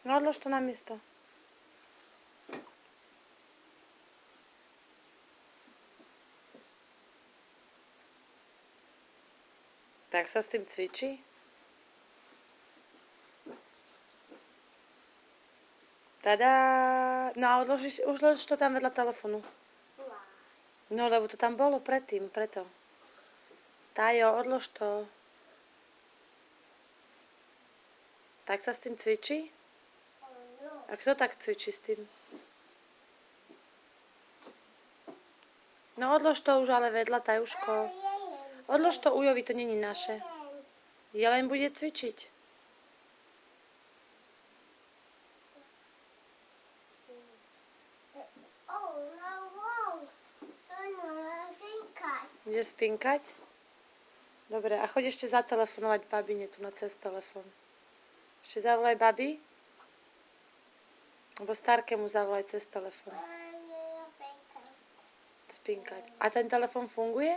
No odlož to na miesto. Tak sa s tým cvičí? Tada! No a odlož to tam vedľa telefónu. No lebo to tam bolo predtým, preto. Tajo, odlož to. Tak sa s tým cvičí? A kto tak cvičí s tým? No odlož to už ale vedľa, Tajuško. Odlož to Ujovi, to není naše. Jeleň bude cvičiť. Ide spinkať? Dobre, a choď ešte zatelefonovať babine tu na cez telefón. Ešte zavolaj babi? Alebo Starkému zavolaj cez telefón. Spinkať. A ten telefón funguje?